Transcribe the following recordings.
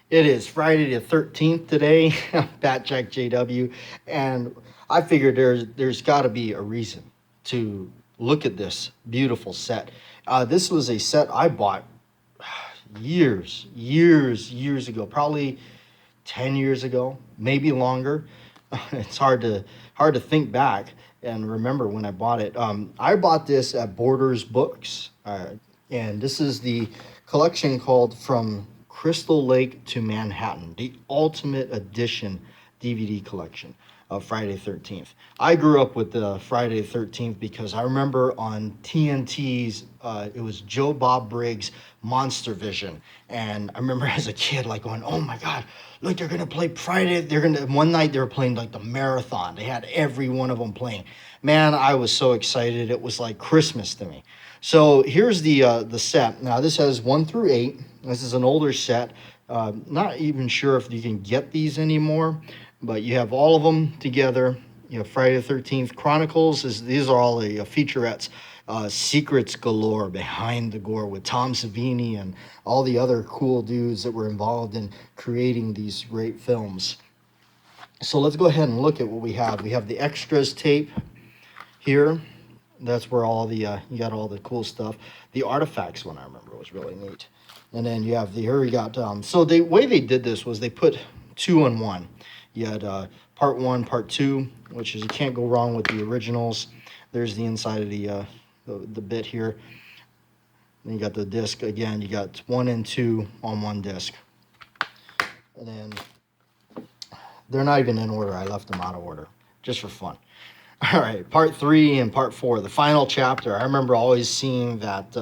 It is Friday the 13th today. I'm Bat Jack JW, and I figured there's got to be a reason to look at this beautiful set. This was a set I bought years ago, probably 10 years ago, maybe longer. It's hard to think back and remember when I bought it. I bought this at Borders Books, and this is the collection called From Crystal Lake to Manhattan, the Ultimate Edition DVD collection of Friday 13th. I grew up with the Friday 13th because I remember on TNT's, it was Joe Bob Briggs' Monster Vision. And I remember as a kid, like going, oh my God, look, they're going to play Friday. One night they were playing like the marathon. They had every one of them playing. Man, I was so excited. It was like Christmas to me. So here's the set. Now this has 1 through 8. This is an older set. Not even sure if you can get these anymore, but you have all of them together. You know, Friday the 13th Chronicles. These are all the featurettes. Secrets galore behind the gore with Tom Savini and all the other cool dudes that were involved in creating these great films. So let's go ahead and look at what we have. We have the extras tape here. That's where all the you got all the cool stuff. The artifacts one I remember was really neat. And then you have here we got so the way they did this was they put 2 in 1. You had part 1, part 2, which is you can't go wrong with the originals. There's the inside of the bit here. Then you got the disc again. You got 1 and 2 on one disc. And then they're not even in order. I left them out of order just for fun. All right, part 3 and part 4, the final chapter. I remember always seeing that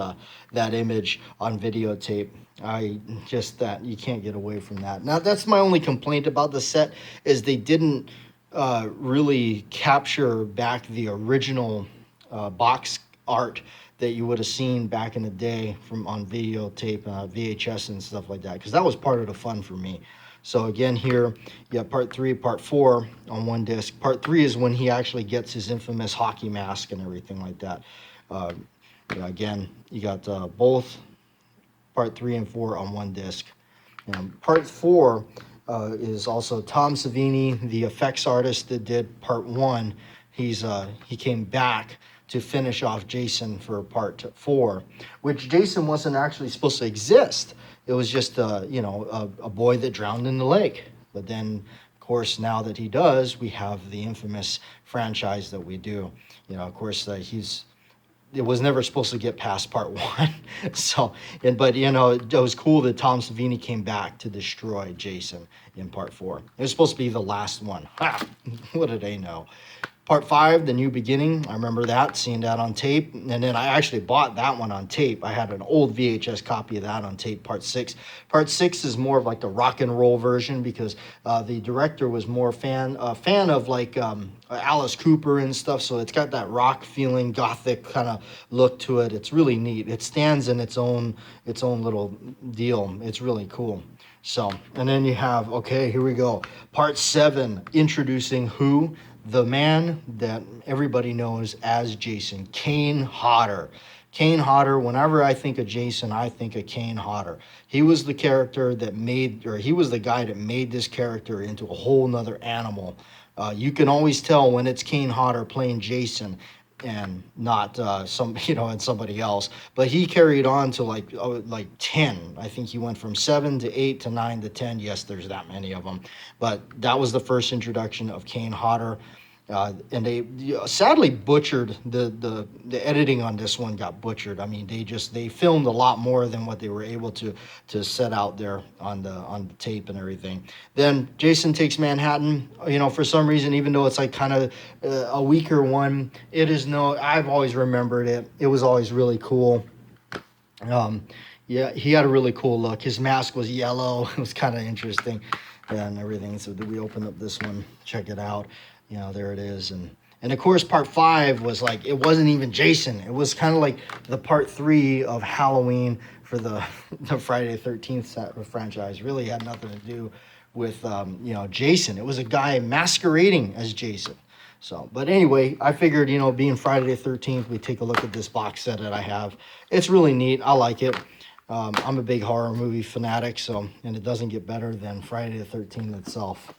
image on videotape. That you can't get away from that. Now that's my only complaint about the set is they didn't really capture back the original box art that you would have seen back in the day from on videotape, VHS and stuff like that, because that was part of the fun for me. So again, here you have part 3, part 4 on one disc. Part 3 is when he actually gets his infamous hockey mask and everything like that. Again, you got both part 3 and 4 on one disc. Part 4 is also Tom Savini, the effects artist that did part 1. He came back to finish off Jason for part 4, which Jason wasn't actually supposed to exist. It was just a boy that drowned in the lake. But then, of course, now that he does, we have the infamous franchise that we do. Of course, it was never supposed to get past part 1. It was cool that Tom Savini came back to destroy Jason in part 4. It was supposed to be the last one. Ha! What did they know? Part 5, The New Beginning. I remember that, seeing that on tape. And then I actually bought that one on tape. I had an old VHS copy of that on tape, part 6. Part 6 is more of like the rock and roll version because the director was more fan of like Alice Cooper and stuff. So it's got that rock feeling, gothic kind of look to it. It's really neat. It stands in its own little deal. It's really cool. So, and then you have, okay, here we go. Part 7, introducing who? The man that everybody knows as Jason, Kane Hodder. Kane Hodder, whenever I think of Jason, I think of Kane Hodder. He was the character that he was the guy that made this character into a whole nother animal. You can always tell when it's Kane Hodder playing Jason and not and somebody else. But he carried on to like 10. I think he went from 7 to 8 to 9 to 10. Yes, there's that many of them. But that was the first introduction of Kane Hodder. And they sadly butchered the editing on this one. Got butchered. I mean, they filmed a lot more than what they were able to set out there on the tape and everything. Then Jason Takes Manhattan. For some reason, even though it's like kind of a weaker one, I've always remembered it. It was always really cool. Yeah, he had a really cool look. His mask was yellow. It was kind of interesting and everything. So we open up this one, check it out. There it is. And of course, part 5 was like, it wasn't even Jason. It was kind of like the part 3 of Halloween for the Friday the 13th franchise. Really had nothing to do with, Jason. It was a guy masquerading as Jason. So, but anyway, I figured, being Friday the 13th, we take a look at this box set that I have. It's really neat. I like it. I'm a big horror movie fanatic, so, and it doesn't get better than Friday the 13th itself.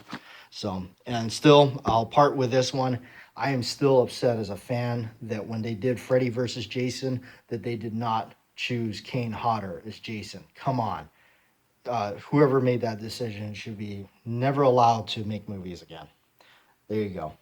So, and still, I'll part with this one. I am still upset as a fan that when they did Freddy versus Jason, that they did not choose Kane Hodder as Jason. Come on. Whoever made that decision should be never allowed to make movies again. There you go.